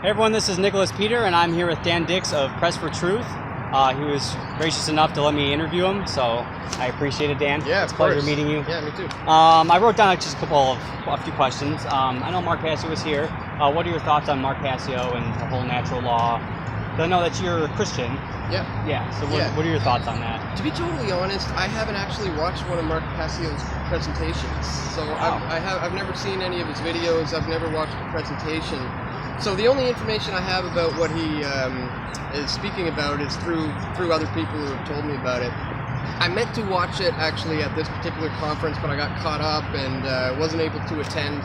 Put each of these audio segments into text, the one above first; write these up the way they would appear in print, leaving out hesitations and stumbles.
Hey everyone, this is Nicholas Peter, and I'm here with Dan Dix of Press for Truth. He was gracious enough to let me interview him, so I appreciate it, Dan. Yeah, it's a pleasure meeting you. Yeah, me too. I wrote down just a few questions. I know Mark Passio was here. What are your thoughts on Mark Passio and the whole natural law? 'Cause I know that you're a Christian. Yeah. Yeah. So what are your thoughts on that? To be totally honest, I haven't actually watched one of Mark Passio's presentations, so Wow. I've never seen any of his videos. I've never watched a presentation. So the only information I have about what he is speaking about is through other people who have told me about it. I meant to watch it actually at this particular conference, but I got caught up and wasn't able to attend.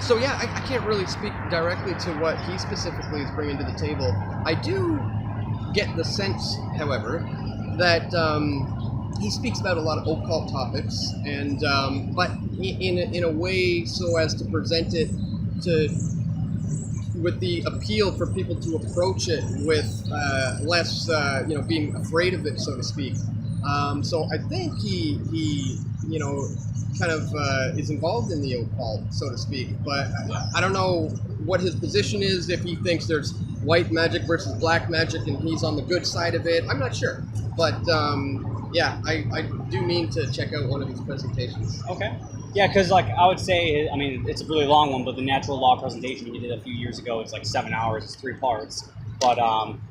So yeah, I can't really speak directly to what he specifically is bringing to the table. I do get the sense, however, that he speaks about a lot of occult topics, and but in a way so as to present it with the appeal for people to approach it with less, being afraid of it, so to speak. So I think he kind of is involved in the occult, so to speak. But I don't know what his position is, if he thinks there's white magic versus black magic and he's on the good side of it. I'm not sure. But yeah, I do mean to check out one of his presentations. Okay. Yeah, because I would say, it's a really long one, but the natural law presentation he did a few years ago, it's like 7 hours, it's 3 parts. But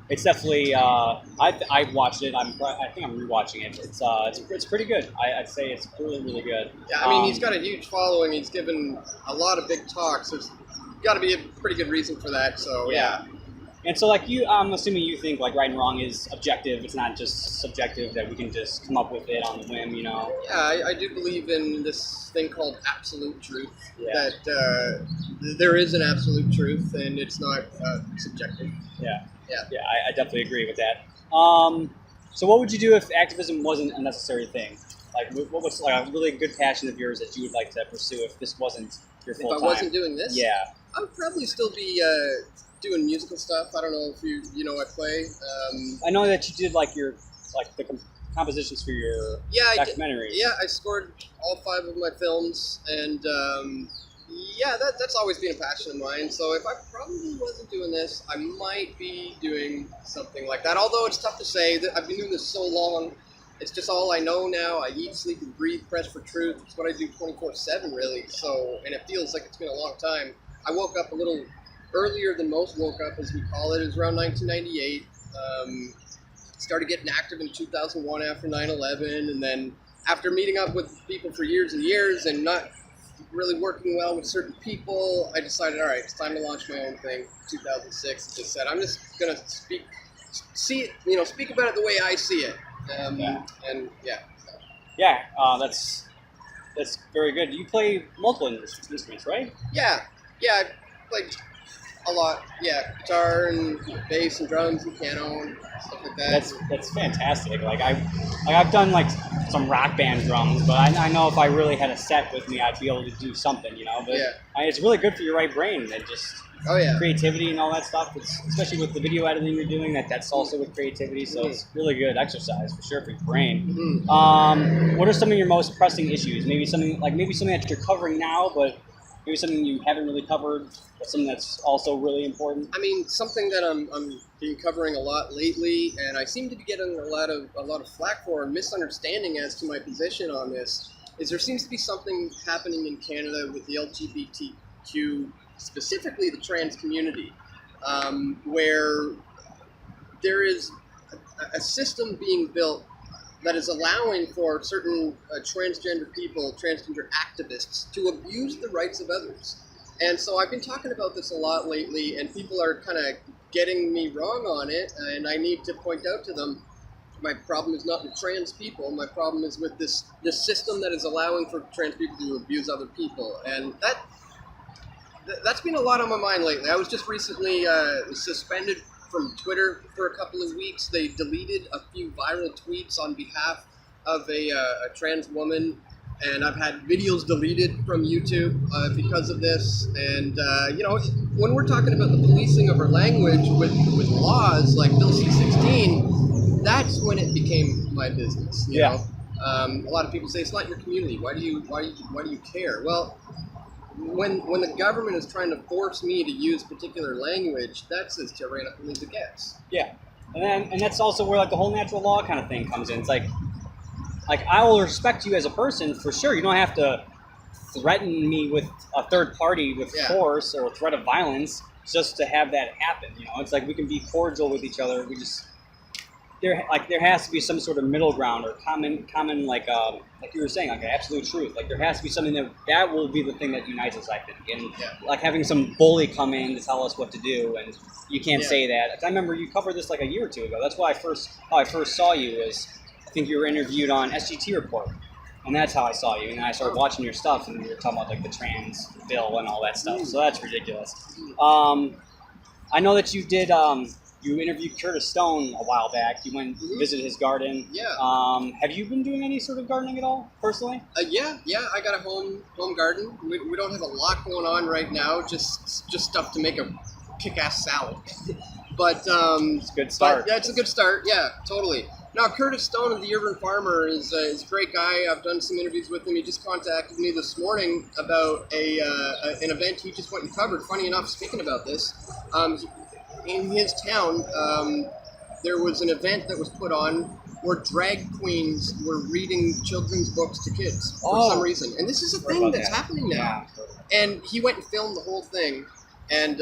it's definitely, I watched it. I think I'm rewatching it. It's pretty good. I'd say it's really, really good. Yeah, he's got a huge following. He's given a lot of big talks. There's got to be a pretty good reason for that. So yeah. And so, I'm assuming you think right and wrong is objective. It's not just subjective that we can just come up with it on the whim, Yeah, I do believe in this thing called absolute truth. Yeah. That there is an absolute truth, and it's not subjective. Yeah. Yeah. Yeah, I definitely agree with that. So what would you do if activism wasn't a necessary thing? What was a really good passion of yours that you would like to pursue if this wasn't your full time? If I wasn't doing this? Yeah. I would probably still be doing musical stuff. I don't know if you know I play. I know that you did the compositions for your documentaries. I scored all 5 of my films, and that's always been a passion of mine. So if I probably wasn't doing this, I might be doing something like that. Although it's tough to say. That I've been doing this so long, it's just all I know now. I eat, sleep, and breathe Press for Truth. It's what I do 24/7, really. So, and it feels like it's been a long time. I woke up a little earlier than most woke up, as we call it. It was around 1998. Started getting active in 2001 after 9/11, and then after meeting up with people for years and years and not really working well with certain people, I decided, all right, it's time to launch my own thing. 2006, just said, I'm just gonna speak about it the way I see it. That's very good. You play multiple instruments, right? Yeah, I played a lot. Yeah, guitar and bass and drums and piano and stuff like that. That's fantastic. I've done some rock band drums, but I know if I really had a set with me, I'd be able to do something, But it's really good for your right brain. That just creativity and all that stuff. It's, especially with the video editing you're doing, that's also with creativity. So It's really good exercise for sure for your brain. Mm-hmm. What are some of your most pressing issues? Maybe something that you're covering now, but maybe something you haven't really covered, but something that's also really important. Something that I'm been covering a lot lately, and I seem to be getting a lot of flack for, and misunderstanding as to my position on this, is there seems to be something happening in Canada with the LGBTQ, specifically the trans community, where there is a system being built that is allowing for certain transgender people, transgender activists, to abuse the rights of others. And so I've been talking about this a lot lately, and people are kind of getting me wrong on it, and I need to point out to them, my problem is not with trans people, my problem is with this system that is allowing for trans people to abuse other people. And that's been a lot on my mind lately. I was just recently suspended from Twitter for a couple of weeks. They deleted a few viral tweets on behalf of a trans woman, and I've had videos deleted from YouTube because of this. And when we're talking about the policing of our language with laws like Bill C-16, that's when it became my business. You know? A lot of people say it's not your community. Why do you care? Well, when the government is trying to force me to use particular language, that's as tyrannical as it gets. Yeah, and that's also where like the whole natural law kind of thing comes in. It's like I will respect you as a person for sure. You don't have to threaten me with a third party with force or threat of violence just to have that happen. You know, it's like we can be cordial with each other. We just there has to be some sort of middle ground or common like you were saying, like an absolute truth. Like there has to be something that will be the thing that unites us, I think. And like having some bully come in to tell us what to do, and you can't say that. I remember you covered this like a year or two ago. That's why how I first saw you is I think you were interviewed on SGT Report. And that's how I saw you. And then I started watching your stuff, and you were talking about like the trans bill and all that stuff. So that's ridiculous. I know that you did. You interviewed Curtis Stone a while back. You went visit his garden. Yeah. Have you been doing any sort of gardening at all, personally? Yeah. I got a home garden. We don't have a lot going on right now. Just stuff to make a kick-ass salad. But it's a good start. That's a good start. Yeah, totally. Now, Curtis Stone of the Urban Farmer is a great guy. I've done some interviews with him. He just contacted me this morning about an event he just went and covered. Funny enough, speaking about this, in his town, there was an event that was put on where drag queens were reading children's books to kids for some reason. And this is a thing that's happening now. Yeah. And he went and filmed the whole thing. And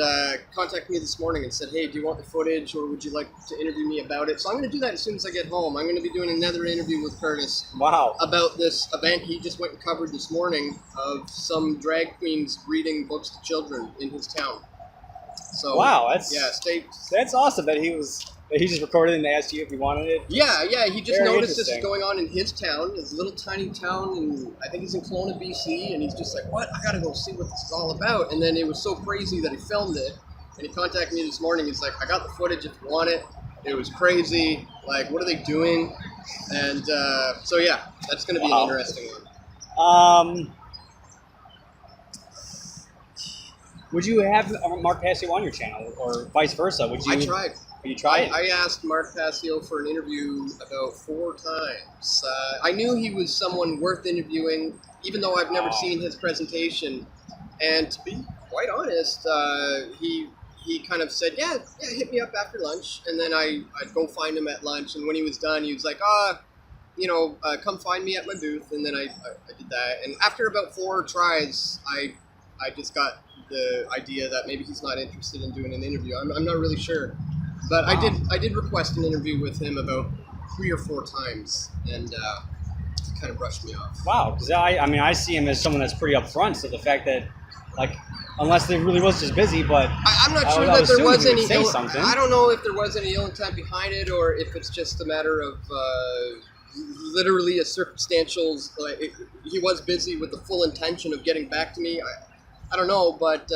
contacted me this morning and said, hey, do you want the footage or would you like to interview me about it? So I'm going to do that as soon as I get home. I'm going to be doing another interview with Curtis about this event he just went and covered this morning of some drag queens reading books to children in his town. So that's awesome that he just recorded and asked you if you wanted it. Yeah, he just noticed this is going on in his town, his little tiny town, and I think he's in Kelowna, BC, and he's just like, what? I gotta go see what this is all about. And then it was so crazy that he filmed it, and he contacted me this morning. He's like, I got the footage if you want it. It was crazy. Like, what are they doing? And so yeah, that's gonna be an interesting one. Would you have Mark Passio on your channel, or vice versa? Would you? I tried. You tried? I asked Mark Passio for an interview about 4 times. I knew he was someone worth interviewing, even though I've never seen his presentation. And to be quite honest, he kind of said, yeah, hit me up after lunch. And then I'd go find him at lunch. And when he was done, he was like, come find me at my booth. And then I did that. And after about 4 tries, I just got the idea that maybe he's not interested in doing an interview. I'm not really sure. But I did request an interview with him about 3 or 4 times, and he kind of brushed me off. Wow, because I see him as someone that's pretty upfront. So the fact that, like, unless they really was just busy, but I'm not sure that there was any. I don't know if there was any ill intent behind it, or if it's just a matter of literally a circumstantial. He was busy with the full intention of getting back to me. I don't know, but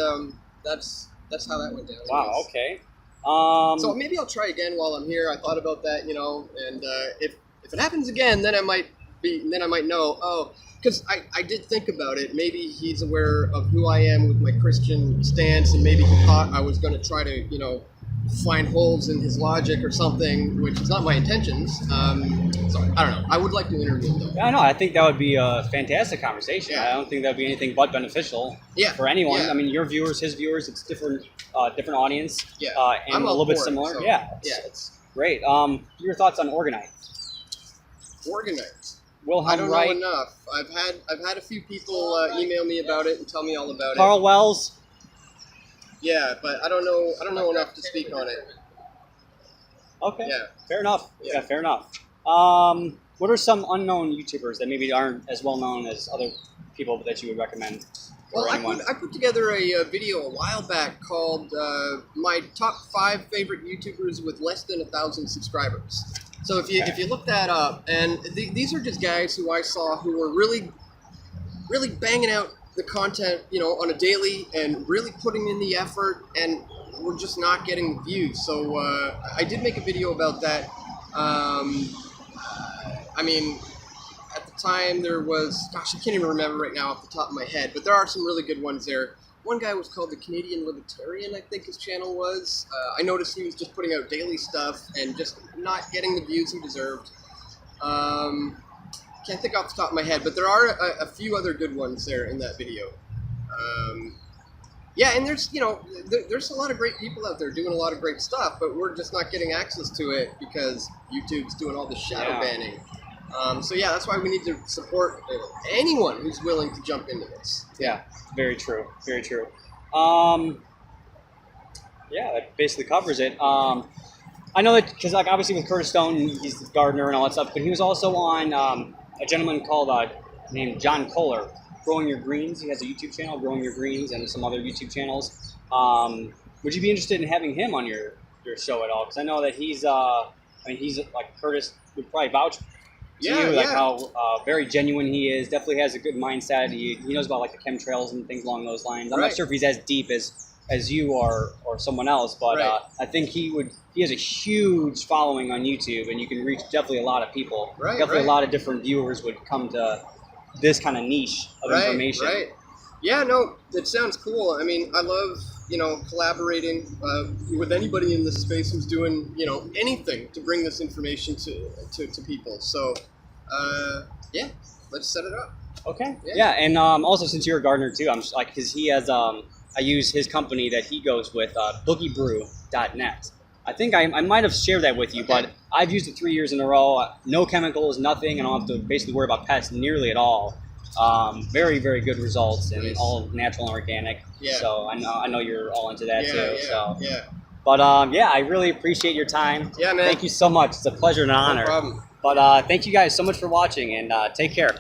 that's how that went down. Wow. Okay. So maybe I'll try again while I'm here. I thought about that, and if it happens again, then I might know. Oh, because I did think about it. Maybe he's aware of who I am with my Christian stance, and maybe he thought I was going to try to, find holes in his logic or something, which is not my intentions. So I don't know. I would like to interview him, though. Yeah, I know. I think that would be a fantastic conversation. Yeah. I don't think that would be anything but beneficial for anyone. Yeah. I mean, your viewers, his viewers, it's different audience. Yeah. And a little bit similar. So, it's great. Your thoughts on Organite? Organite. Wilhelm I don't Wright. know enough. I've had a few people email me about it and tell me all about Carl Wells. Yeah, but I don't know enough to speak on it. Okay. Yeah. Fair enough. Yeah, fair enough. What are some unknown YouTubers that maybe aren't as well known as other people that you would recommend? Well, I put together a video a while back called my top 5 favorite YouTubers with less than 1,000 subscribers. So if you look that up, and these are just guys who I saw who were really banging out the content, on a daily and really putting in the effort, and we're just not getting the views. So I did make a video about that. At the time there was, I can't even remember right now off the top of my head, but there are some really good ones there. One guy was called the Canadian Libertarian, I think his channel was. I noticed he was just putting out daily stuff and just not getting the views he deserved. Can't think off the top of my head, but there are a few other good ones there in that video. Yeah, and there's there's a lot of great people out there doing a lot of great stuff, but we're just not getting access to it because YouTube's doing all the shadow banning. So yeah, that's why we need to support anyone who's willing to jump into this. Yeah, very true. Very true. Yeah, that basically covers it. I know that because, like, obviously with Curtis Stone, he's the gardener and all that stuff, but he was also on a gentleman called named John Kohler, Growing Your Greens. He has a YouTube channel, Growing Your Greens, and some other YouTube channels. Would you be interested in having him on your show at all? Because I know that he's like Curtis would probably vouch to you, like how very genuine he is. Definitely has a good mindset. He knows about like the chemtrails and things along those lines. I'm not sure if he's as deep as you or someone else, but I think he has a huge following on YouTube, and you can reach definitely a lot of people. Definitely a lot of different viewers would come to this kind of niche of information. Yeah, no, it sounds cool. I mean, I love, collaborating with anybody in this space who's doing, anything to bring this information to people. So, yeah, let's set it up. Okay. Yeah, and also since you're a gardener too, I'm just, like, because he has I use his company that he goes with, boogiebrew.net. I think I might have shared that with you, but I've used it 3 years in a row. No chemicals, nothing, and I don't have to basically worry about pests nearly at all. Very, very good results, and all natural and organic. Yeah. So I know you're all into that too. But I really appreciate your time. Yeah, man. Thank you so much. It's a pleasure and an honor. No problem. But thank you guys so much for watching, and take care.